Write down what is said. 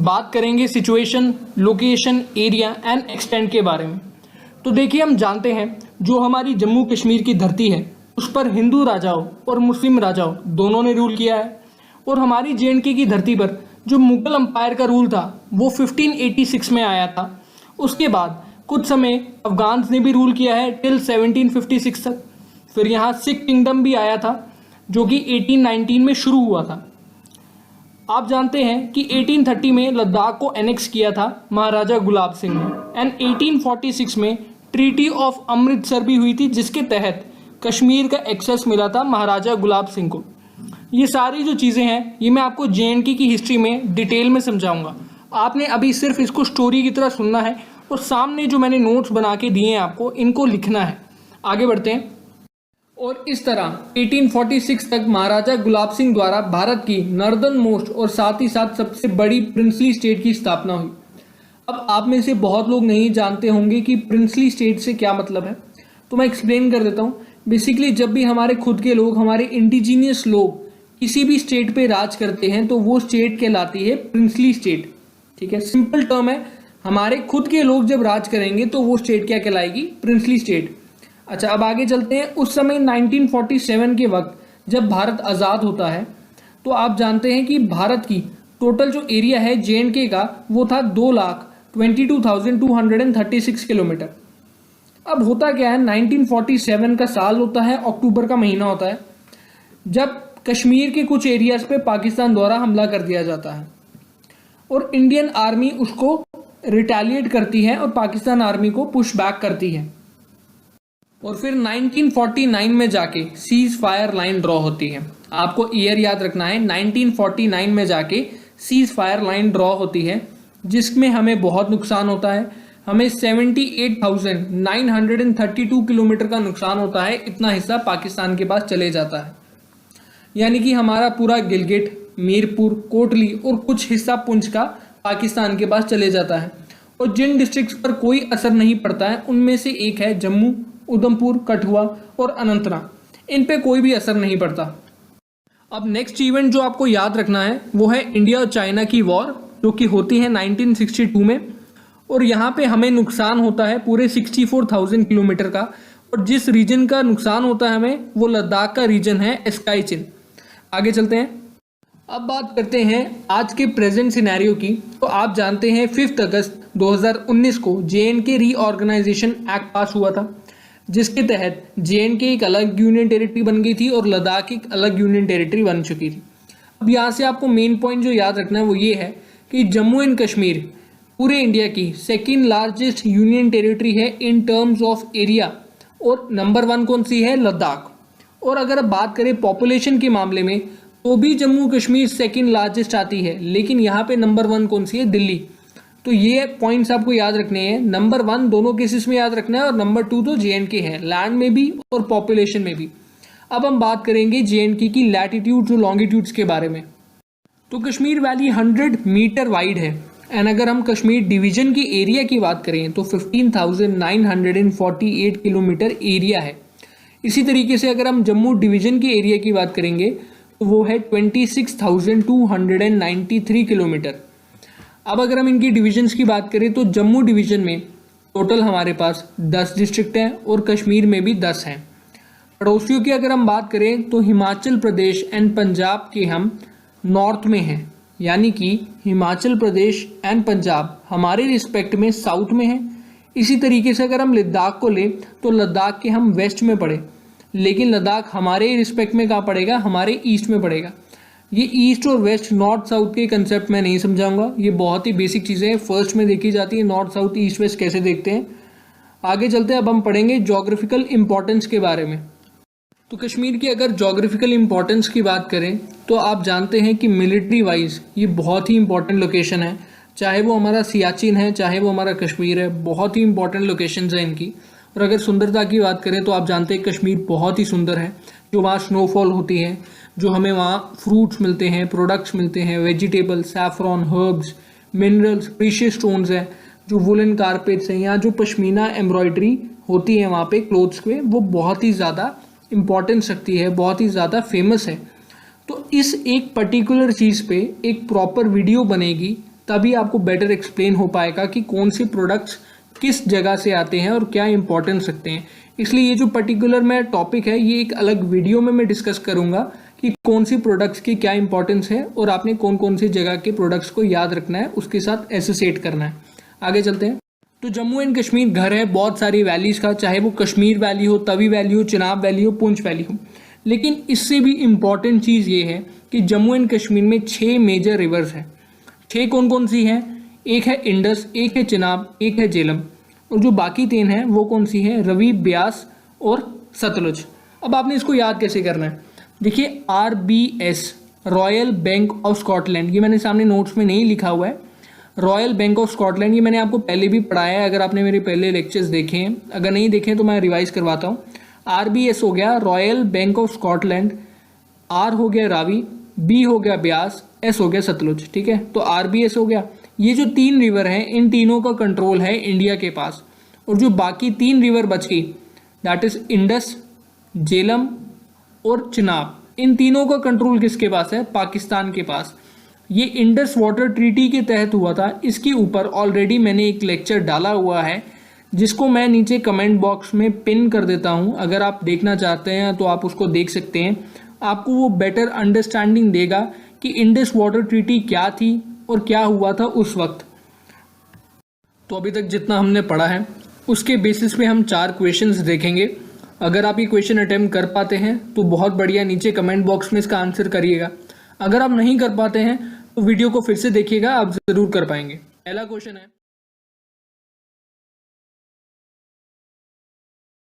बात करेंगे situation, location, area and extent के बारे में। तो देखिए, हम जानते हैं जो हमारी जम्मू कश्मीर की धरती है उस पर हिंदू राजाओं और मुस्लिम राजाओं दोनों ने रूल किया है। और हमारी JNK की धरती पर जो मुगल अंपायर का रूल था वो 1586 में आया था। उसके बाद कुछ समय अफगान्स ने भी रूल किया है टिल 1756 तक। फिर यहाँ सिख किंगडम भी आया था जो कि 1819 में शुरू हुआ था। आप जानते हैं कि 1830 में लद्दाख को एनेक्स किया था महाराजा गुलाब सिंह ने एंड 1846 में ट्रीटी ऑफ अमृतसर भी हुई थी जिसके तहत कश्मीर का एक्सेस मिला था महाराजा गुलाब सिंह को। ये सारी जो चीज़ें हैं ये मैं आपको JNK की हिस्ट्री में डिटेल में समझाऊंगा। आपने अभी सिर्फ इसको स्टोरी की तरह सुनना है और सामने जो मैंने नोट्स बना के दिए हैं आपको इनको लिखना है। आगे बढ़ते हैं। और इस तरह 1846 तक महाराजा गुलाब सिंह द्वारा भारत की नॉर्दर्न मोस्ट और साथ ही साथ सबसे बड़ी प्रिंसली स्टेट की स्थापना हुई। अब आप में से बहुत लोग नहीं जानते होंगे कि प्रिंसली स्टेट से क्या मतलब है, तो मैं एक्सप्लेन कर देता हूँ। बेसिकली जब भी हमारे खुद के लोग, हमारे इंडिजीनियस लोग किसी भी स्टेट पे राज करते हैं तो वो स्टेट कहलाती है प्रिंसली स्टेट। ठीक है, सिंपल टर्म है। हमारे खुद के लोग जब राज करेंगे तो वो स्टेट क्या कहलाएगी? Princely state. अच्छा, अब आगे चलते हैं। उस समय 1947 के वक्त जब भारत आज़ाद होता है तो आप जानते हैं कि भारत की टोटल जो एरिया है JNK का वो था 2,22,236 किलोमीटर। अब होता क्या है, 1947 का साल होता है, अक्टूबर का महीना होता है, जब कश्मीर के कुछ एरियाज पे पाकिस्तान द्वारा हमला कर दिया जाता है और इंडियन आर्मी उसको रिटेलिएट करती है और पाकिस्तान आर्मी को पुश बैक करती है। और फिर 1949 में जाके सीज फायर लाइन ड्रॉ होती है। आपको ईयर याद रखना है, 1949 में जाके सीज फायर लाइन ड्रॉ होती है जिसमें हमें बहुत नुकसान होता है। हमें 78,932 किलोमीटर का नुकसान होता है। इतना हिस्सा पाकिस्तान के पास चले जाता है, यानी कि हमारा पूरा गिलगिट, मीरपुर, कोटली और कुछ हिस्सा पुंछ का पाकिस्तान के पास चले जाता है। और जिन डिस्ट्रिक्ट्स पर कोई असर नहीं पड़ता है उनमें से एक है जम्मू, उधमपुर, कठुआ और अनंतनाग। इन पे कोई भी असर नहीं पड़ता। अब नेक्स्ट इवेंट जो आपको याद रखना है वो है इंडिया और चाइना की वॉर, जो कि होती है 1962 में। और यहाँ पे हमें नुकसान होता है पूरे 64,000 किलोमीटर का। और जिस रीजन का नुकसान होता है हमें वो लद्दाख का रीजन है, स्काई चिन। आगे चलते हैं। अब बात करते हैं आज के प्रेजेंट सिनेरियो की। तो आप जानते हैं 5 अगस्त 2019 को JNK रीऑर्गेनाइजेशन एक्ट पास हुआ था जिसके तहत JNK एक अलग यूनियन टेरिटरी बन गई थी और लद्दाख एक अलग यूनियन टेरिटरी बन चुकी थी। अब यहाँ से आपको मेन पॉइंट जो याद रखना है वो ये है कि जम्मू एंड कश्मीर पूरे इंडिया की सेकेंड लार्जेस्ट यूनियन टेरिटरी है इन टर्म्स ऑफ एरिया। और नंबर 1 कौन सी है? लद्दाख। और अगर अब बात करें पॉपुलेशन के मामले में तो भी जम्मू कश्मीर सेकेंड लार्जेस्ट आती है, लेकिन यहाँ पे नंबर 1 कौन सी है? दिल्ली। तो ये पॉइंट्स आपको याद रखने हैं। नंबर 1 दोनों केसेस में याद रखना है और नंबर 2 तो JNK है, लैंड में भी और पॉपुलेशन में भी। अब हम बात करेंगे JNK की लैटिट्यूड्स और लॉन्गिट्यूड्स के बारे में। तो कश्मीर वैली 100 मीटर वाइड है एंड अगर हम कश्मीर डिवीजन की एरिया की बात करें तो 15,948 किलोमीटर एरिया है। इसी तरीके से अगर हम जम्मू डिवीजन की एरिया की बात करेंगे तो वो है 26,293 किलोमीटर। अब अगर हम इनकी डिविजन्स की बात करें तो जम्मू डिवीजन में टोटल हमारे पास 10 डिस्ट्रिक्ट हैं और कश्मीर में भी 10 हैं। पड़ोसियों की अगर हम बात करें तो हिमाचल प्रदेश एंड पंजाब के हम नॉर्थ में हैं, यानी कि हिमाचल प्रदेश एंड पंजाब हमारे रिस्पेक्ट में साउथ में है। इसी तरीके से अगर हम लद्दाख को लें तो लद्दाख के हम वेस्ट में पड़े, लेकिन लद्दाख हमारे रिस्पेक्ट में कहाँ पड़ेगा? हमारे ईस्ट में पड़ेगा। ये ईस्ट और वेस्ट, नॉर्थ साउथ के कंसेप्ट मैं नहीं समझाऊंगा, ये बहुत ही बेसिक चीज़ें हैं, फर्स्ट में देखी जाती है। नॉर्थ साउथ ईस्ट वेस्ट कैसे देखते हैं, आगे चलते हैं। अब हम पढ़ेंगे जोग्राफिकल इंपॉर्टेंस के बारे में। तो कश्मीर की अगर जोग्राफिकल इंपॉर्टेंस की बात करें तो आप जानते हैं कि मिलिट्री वाइज ये बहुत ही इंपॉर्टेंट लोकेशन है, चाहे वो हमारा सियाचिन है, चाहे वो हमारा कश्मीर है, बहुत ही इंपॉर्टेंट लोकेशंस हैं इनकी। और अगर सुंदरता की बात करें तो आप जानते हैं कश्मीर बहुत ही सुंदर है, जो वहाँ स्नोफॉल होती है, जो हमें वहाँ फ्रूट्स मिलते हैं, प्रोडक्ट्स मिलते हैं, vegetable, saffron, herbs, minerals, precious stones हैं, जो वुलन कारपेट्स हैं, यहाँ जो पश्मीना एम्ब्रॉयडरी होती है वहाँ पे क्लोथ्स पे, वो बहुत ही ज़्यादा इम्पॉर्टेंस रखती है, बहुत ही ज़्यादा फेमस है। तो इस एक पर्टिकुलर चीज़ पे एक प्रॉपर वीडियो बनेगी तभी आपको बेटर एक्सप्लेन हो पाएगा कि कौन से प्रोडक्ट्स किस जगह से आते हैं और क्या इंपॉर्टेंस रखते हैं। इसलिए ये जो पर्टिकुलर मैं टॉपिक है ये एक अलग वीडियो में मैं डिस्कस करूंगा कि कौन सी प्रोडक्ट्स की क्या इंपॉर्टेंस है और आपने कौन कौन सी जगह के प्रोडक्ट्स को याद रखना है, उसके साथ एसोसिएट करना है। आगे चलते हैं। तो जम्मू एंड कश्मीर घर है बहुत सारी वैलीज़ का, चाहे वो कश्मीर वैली हो, तवी वैली हो, चिनाब वैली हो, पुंछ वैली हो। लेकिन इससे भी इम्पॉर्टेंट चीज़ ये है कि जम्मू एंड कश्मीर में 6 मेजर रिवर्स हैं। 6 कौन कौन सी हैं? एक है इंडस, एक है चिनाब, एक है झेलम, और जो बाकी 3 हैं वो कौन सी हैं? रवि, ब्यास और सतलुज। अब आपने इसको याद कैसे करना है? देखिए RBS, royal bank of Scotland, ये मैंने सामने नोट्स में नहीं लिखा हुआ है। रॉयल बैंक ऑफ स्कॉटलैंड ये मैंने आपको पहले भी पढ़ाया है, अगर आपने मेरे पहले लेक्चर्स देखे हैं। अगर नहीं देखे तो मैं रिवाइज करवाता हूँ। RBS हो गया royal bank of Scotland, R हो गया रावी, B हो गया ब्यास, S हो गया सतलुज। ठीक है, तो RBS हो गया। ये जो 3 रिवर हैं इन तीनों का कंट्रोल है इंडिया के पास, और जो बाकी 3 रिवर बच गई दैट इज इंडस, झेलम और चिनाब, इन तीनों का कंट्रोल किसके पास है? पाकिस्तान के पास। ये इंडस वाटर ट्रीटी के तहत हुआ था। इसके ऊपर ऑलरेडी मैंने एक लेक्चर डाला हुआ है जिसको मैं नीचे कमेंट बॉक्स में पिन कर देता हूं। अगर आप देखना चाहते हैं तो आप उसको देख सकते हैं। आपको वो बेटर अंडरस्टैंडिंग देगा कि इंडस वाटर ट्रीटी क्या थी और क्या हुआ था उस वक्त। तो अभी तक जितना हमने पढ़ा है उसके बेसिस पे हम 4 क्वेश्चंस देखेंगे। अगर आप ये क्वेश्चन अटेम्प्ट कर पाते हैं तो बहुत बढ़िया, नीचे कमेंट बॉक्स में इसका आंसर करिएगा। अगर आप नहीं कर पाते हैं तो वीडियो को फिर से देखिएगा, आप ज़रूर कर पाएंगे। पहला क्वेश्चन है,